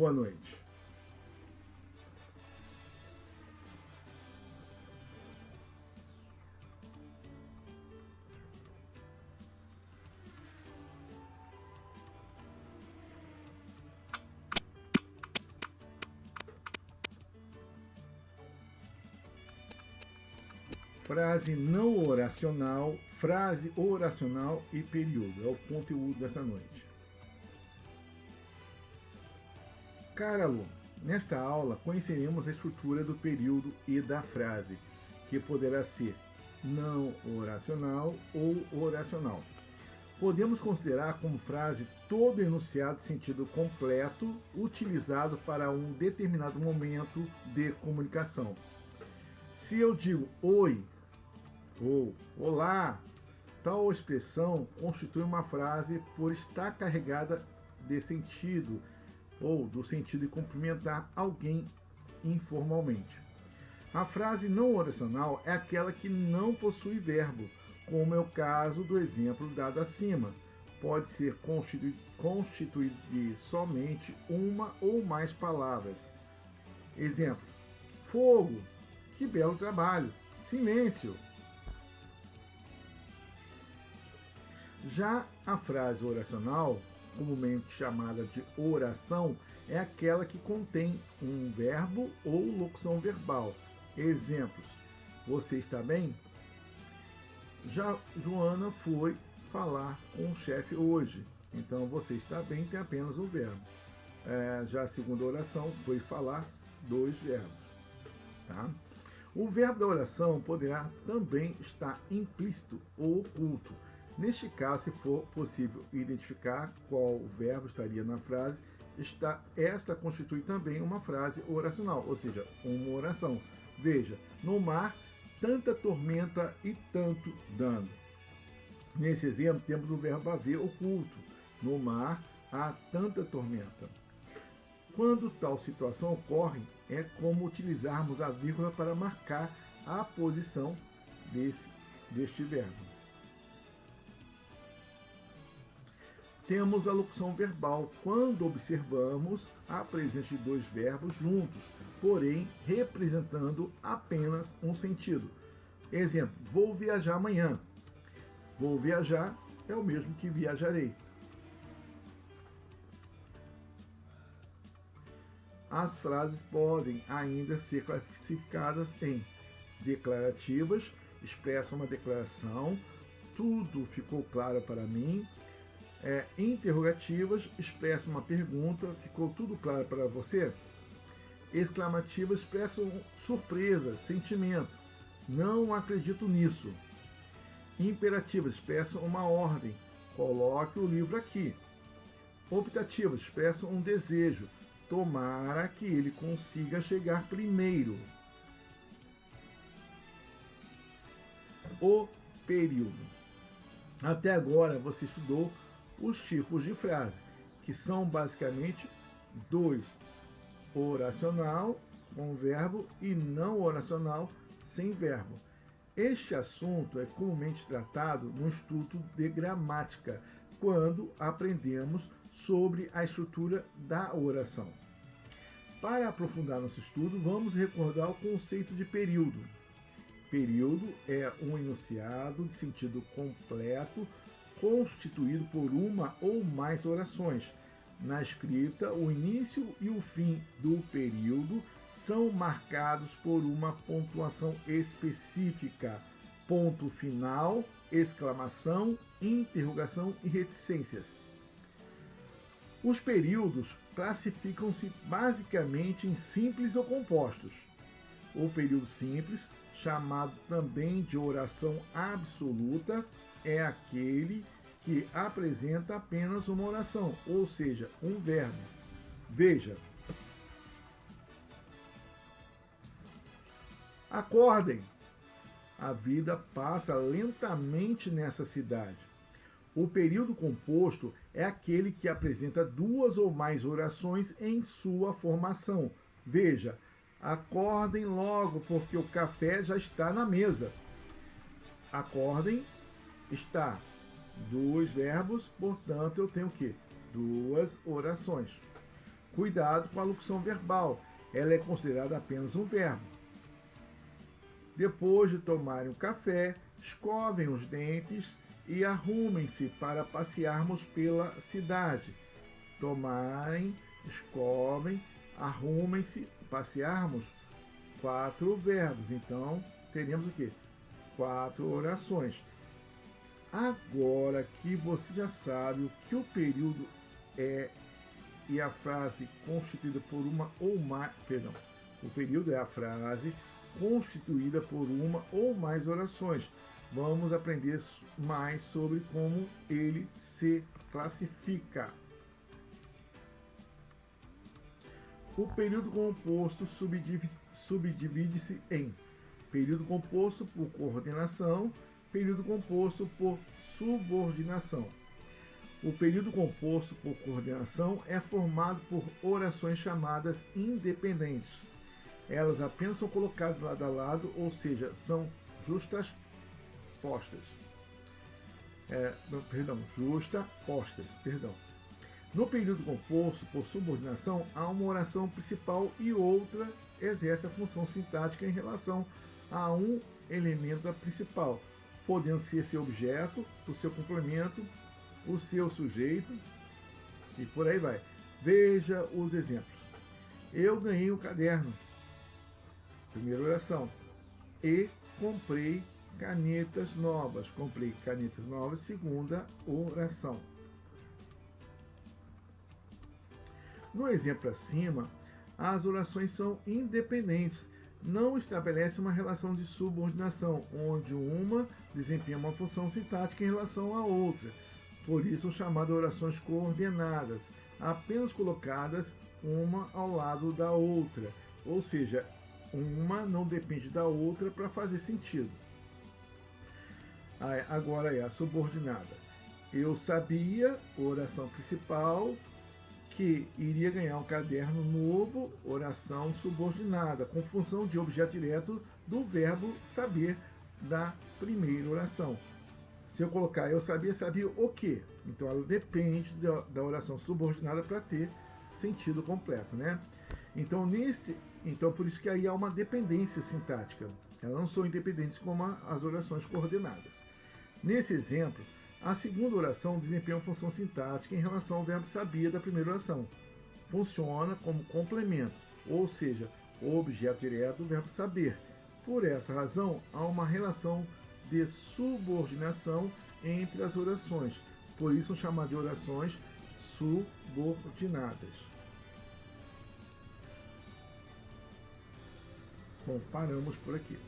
Boa noite. Frase não oracional, frase oracional e período. É o conteúdo dessa noite. Cara aluno, nesta aula conheceremos a estrutura do período e da frase, que poderá ser não oracional ou oracional. Podemos considerar como frase todo enunciado de sentido completo utilizado para um determinado momento de comunicação. Se eu digo oi ou olá, tal expressão constitui uma frase por estar carregada de sentido ou do sentido de cumprimentar alguém informalmente. A frase não oracional é aquela que não possui verbo, como é o caso do exemplo dado acima. Pode ser constituído de somente uma ou mais palavras. Exemplo: fogo, que belo trabalho. Silêncio. Já a frase oracional, comumente chamada de oração, é aquela que contém um verbo ou locução verbal. Exemplos: você está bem? Já Joana foi falar com o chefe hoje. Então, você está bem tem apenas um verbo. Já a segunda oração foi falar, dois verbos. Tá? O verbo da oração poderá também estar implícito ou oculto. Neste caso, se for possível identificar qual verbo estaria na frase, esta constitui também uma frase oracional, ou seja, uma oração. Veja, no mar, tanta tormenta e tanto dano. Nesse exemplo, temos o verbo haver oculto. No mar, há tanta tormenta. Quando tal situação ocorre, é como utilizarmos a vírgula para marcar a posição deste verbo. Temos a locução verbal, quando observamos a presença de dois verbos juntos, porém representando apenas um sentido. Exemplo: vou viajar amanhã. Vou viajar é o mesmo que viajarei. As frases podem ainda ser classificadas em declarativas, expressam uma declaração, tudo ficou claro para mim. Interrogativas, expressam uma pergunta, ficou tudo claro para você? Exclamativas, expressam surpresa, sentimento, não acredito nisso. Imperativas, expressam uma ordem, coloque o livro aqui. Optativas, expressam um desejo, tomara que ele consiga chegar primeiro. O período. Até agora você estudou os tipos de frase, que são basicamente dois: oracional com verbo e não oracional sem verbo. Este assunto é comumente tratado no estudo de gramática, quando aprendemos sobre a estrutura da oração. Para aprofundar nosso estudo, vamos recordar o conceito de período. Período é um enunciado de sentido completo, constituído por uma ou mais orações. Na escrita, o início e o fim do período são marcados por uma pontuação específica: ponto final, exclamação, interrogação e reticências. Os períodos classificam-se basicamente em simples ou compostos. O período simples, chamado também de oração absoluta, é aquele que apresenta apenas uma oração, ou seja, um verbo. Veja: acordem, a vida passa lentamente nessa cidade. O período composto é aquele que apresenta duas ou mais orações em sua formação. Veja: acordem logo, porque o café já está na mesa. Acordem está dois verbos, portanto eu tenho o quê? Duas orações. Cuidado com a locução verbal, ela é considerada apenas um verbo. Depois de tomarem o café, escovem os dentes e arrumem-se para passearmos pela cidade. Tomarem, escovem, arrumem-se, passearmos, 4 verbos. Então, teremos o quê? 4 orações. Agora que você já sabe o que o período é e a frase constituída por uma ou mais, perdão, o período é a frase constituída por uma ou mais orações. Vamos aprender mais sobre como ele se classifica. O período composto subdivide-se em período composto por coordenação, período composto por subordinação. O período composto por coordenação é formado por orações chamadas independentes. Elas apenas são colocadas lado a lado, ou seja, são justapostas. Justapostas. No período composto por subordinação, há uma oração principal e outra exerce a função sintática em relação a um elemento da principal, podendo ser seu objeto, o seu complemento, o seu sujeito e por aí vai. Veja os exemplos. Eu ganhei um caderno. Primeira oração. E comprei canetas novas. Comprei canetas novas. Segunda oração. No exemplo acima, as orações são independentes. Não estabelece uma relação de subordinação, onde uma desempenha uma função sintática em relação à outra. Por isso, são chamadas orações coordenadas, apenas colocadas uma ao lado da outra. Ou seja, uma não depende da outra para fazer sentido. Agora é a subordinada. Eu sabia, oração principal, que iria ganhar um caderno novo, oração subordinada, com função de objeto direto do verbo saber da primeira oração. Se eu colocar eu sabia o quê? Então ela depende da oração subordinada para ter sentido completo, né? Então por isso que aí há uma dependência sintática. Elas não são independentes como as orações coordenadas. Nesse exemplo, a segunda oração desempenha uma função sintática em relação ao verbo sabia da primeira oração. Funciona como complemento, ou seja, o objeto direto do verbo saber. Por essa razão, há uma relação de subordinação entre as orações. Por isso, são chamadas de orações subordinadas. Bom, paramos por aqui.